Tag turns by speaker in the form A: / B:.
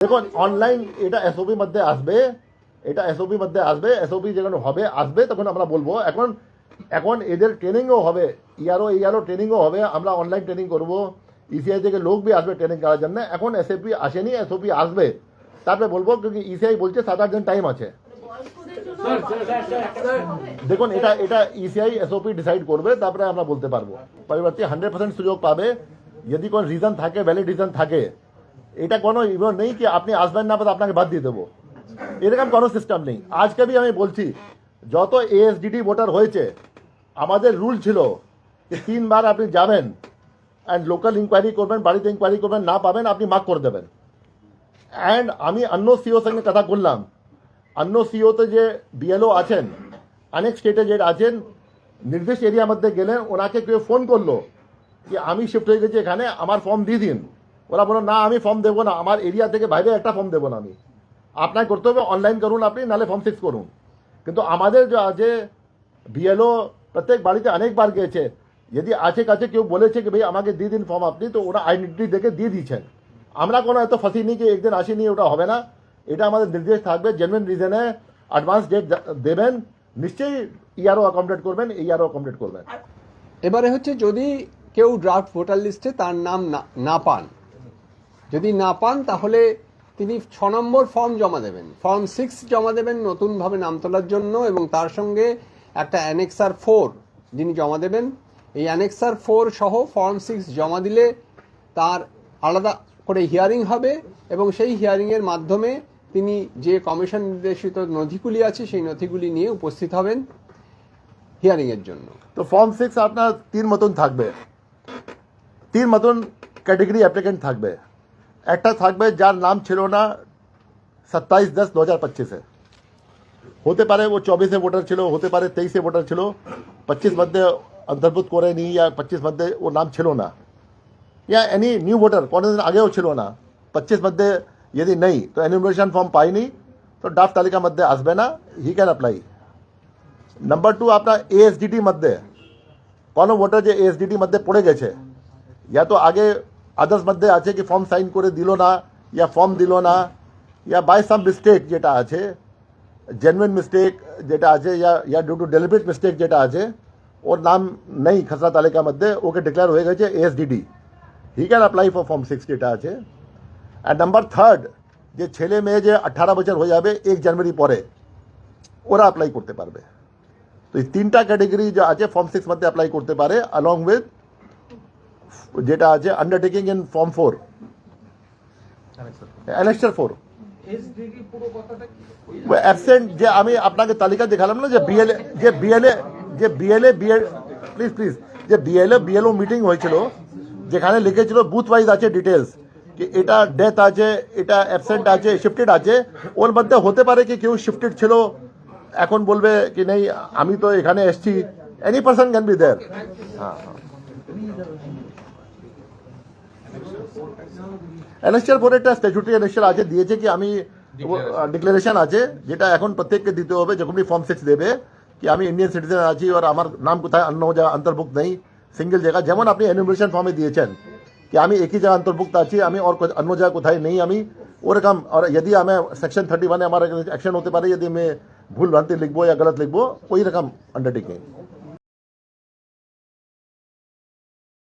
A: দেখুন অনলাইন এটা এসওপি মধ্যে আসবে, এটা এসওপি মধ্যে আসবে, এসওপি যখন হবে আসবে তখন আমরা বলবো। এখন এখন এদের ট্রেনিংও হবে, ইয়ারও ট্রেনিংও হবে, আমরা অনলাইন ট্রেনিং করব, ইসিআই থেকে লোক বি আসবে ট্রেনিং করার জন্য। এখন এসএপি আসেনি, এসওপি আসবে, তারপরে বলবো, কিন্তু ইসিআই বলছে 7-8 দিন টাইম আছে। দেখুন এটা এটা ইসিআই এসওপি ডিসাইড করবে, তারপরে আমরা বলতে পারবো। পরবর্তী 100% সুযোগ পাবে যদি কোন রিজন থাকে, ভ্যালিড রিজন থাকে। এটা কোনো ইভেন্ট নেই কি আপনি আসবেন না তো আপনাকে বাদ দিয়ে দেবো, এরকম কোনো সিস্টেম নেই। আজকে भी আমি বলছি, যত এএসডিডি ভোটার হয়েছে আমাদের রুল ছিল যে 3 বার আপনি যাবেন অ্যান্ড লোকাল ইনকোয়ারি করবেন, বাড়িতে ইনকোয়ারি করবেন, না পাবেন আপনি মার্ক করে দেবেন। অ্যান্ড আমি অন্য সিও সঙ্গে কথা বললাম, অন্য সিওতে যে বিএলও আছেন, অনেক স্টেটে যে আছেন, নির্দিষ্ট এরিয়ার মধ্যে গেলেন, ওনাকে কেউ ফোন করলো যে আমি শিফট হয়ে গেছি এখানে, আমার ফর্ম দিয়ে দিন। ওরা বলো না আমি ফর্ম দেবো না, আমার এরিয়া থেকে বাইরে একটা ফর্ম দেবো না আমি, আপনার করতে হবে অনলাইন করুন আপনি, নাহলে ফর্ম 6 করুন। কিন্তু আমাদের যে আছে বিএলও প্রত্যেক বাড়িতে অনেকবার গিয়েছে, যদি আছে কাছে কেউ বলেছে কি ভাই আমাকে দিয়ে দিন ফর্ম আপনি, তো ওরা আইডেন্টিটি দেখে দিয়ে দিচ্ছেন। আমরা কোনো এত ফাঁসি নিই কি একদিন আসেনি, ওটা হবে না। এটা আমাদের নির্দেশ থাকবে, জেনুইন রিজনে অ্যাডভান্স ডেট দেবেন, নিশ্চয়ই ইয়ারও অ্যাকোমোডেট করবেন, ইয়ারও অ্যাকোমোডেট করবেন।
B: এবারে হচ্ছে যদি কেউ ড্রাফট ভোটার লিস্টে তার নাম না পান, যদি না পান তাহলে তিনি 6 নম্বর ফর্ম জমা দেবেন, ফর্ম 6 জমা দেবেন নতুনভাবে নাম তোলার জন্য, এবং তার সঙ্গে একটা অ্যানেক্সার 4 যিনি জমা দেবেন। এই অ্যানেক্সার 4 সহ ফর্ম 6 জমা দিলে তার আলাদা করে হিয়ারিং হবে, এবং সেই হিয়ারিংয়ের মাধ্যমে তিনি যে কমিশন নির্দেশিত নথিগুলি আছে সেই নথিগুলি নিয়ে উপস্থিত হবেন হিয়ারিংয়ের জন্য।
A: তো ফর্ম 6 আপনার 3 মতন থাকবে, 3 মতন ক্যাটেগরি অ্যাপ্লিকেন্ট থাকবে। একটা থাকবে যার নাম ছিল না 27/10/2025-এ, হতে পারে ও 24-এ ভোটার ছিল, হতে পারে 23-এ ভোটার ছিল, 25 মধ্যে অন্তর্ভুক্ত করেনি, या 25 মধ্যে ও নাম ছিল না, या এনি নিউ ভোটার কোনোদিন আগেও ছিল না, 25 মধ্যে যদি নেই তো এনুমারেশন ফর্ম পাইনি, তো ড্রাফট তালিকা মধ্যে আসবে না, হি ক্যান অ্যাপ্লাই। নাম্বার 2 আপনার এএসডিটি মধ্যে কোনো ভোটার যে এএসডিটি মধ্যে পড়ে গেছে, या तो आगे আদার্স মধ্যে আছে কি ফর্ম সাইন করে দিল না, या ফর্ম দিল না, या বাই সাম মিস্টেক যেটা আছে, জেনুইন মিস্টেক যেটা আছে, या ডিউ টু ডেলিবারেট মিস্টেক যেটা আছে, ওর নাম নেই খসড়া তালিকা মধ্যে, ওকে ডিক্লেয়ার হয়ে গেছে ASDD, he can apply for form 6 যেটা আছে। অ্যান্ড নাম্বার 3 যে ছেলে মেয়ে যে 18 বছর হয়ে যাবে 1 জানুয়ারি পরে, ওরা অ্যাপ্লাই করতে পারবে। তো এই 3টা ক্যাটেগরি যে আছে ফর্ম 6 মধ্যে অ্যাপ্লাই করতে পারে, অ্যালং উইথ যেটা আছে undertaking in form 4, annexure 4। Absent যে আমি আপনাকে তালিকা দেখালাম না, যে বিএলএ প্লিজ যে বিএলও মিটিং হয়েছিল, যেখানে লিখেছিল বুথ ওয়াইজ আছে ডিটেলস, কি এটা ডেথ আছে, এটা অ্যাবসেন্ট আছে, শিফটেড আছে, ওর মধ্যে হতে পারে কি কেউ শিফটেড ছিল, এখন বলবে কি নেই আমি তো এখানে এসছি, any person can be there. হ্যাঁ, অ্যানেক্সার 4 একটা স্ট্যাচুটারি অ্যানেক্সার আছে, দিয়েছে কি আমি ডিক্লারেশন আছে, যেটা এখন প্রত্যেককে দিতে হবে যখনই ফর্ম 6 দেবে, কি আমি ইন্ডিয়ান সিটিজেন আছি আর আমার নাম কোথায় অন্য জায়গা অন্তর্ভুক্ত নেই, সিঙ্গেল জায়গা, যেমন আপনি এনুমারেশন ফর্মে দিয়েছেন कि আমি একই জায়গা অন্তর্ভুক্ত আছি, আমি और অন্য জায়গা কোথায় নেই আমি, ওরকম। और यदि हमें सेक्शन 31 हमारा एक्शन होते पारे, यदि मैं भूल भ्रांति लिखबो या गलत लिखबो, वही रकम अंडरटेकिंग।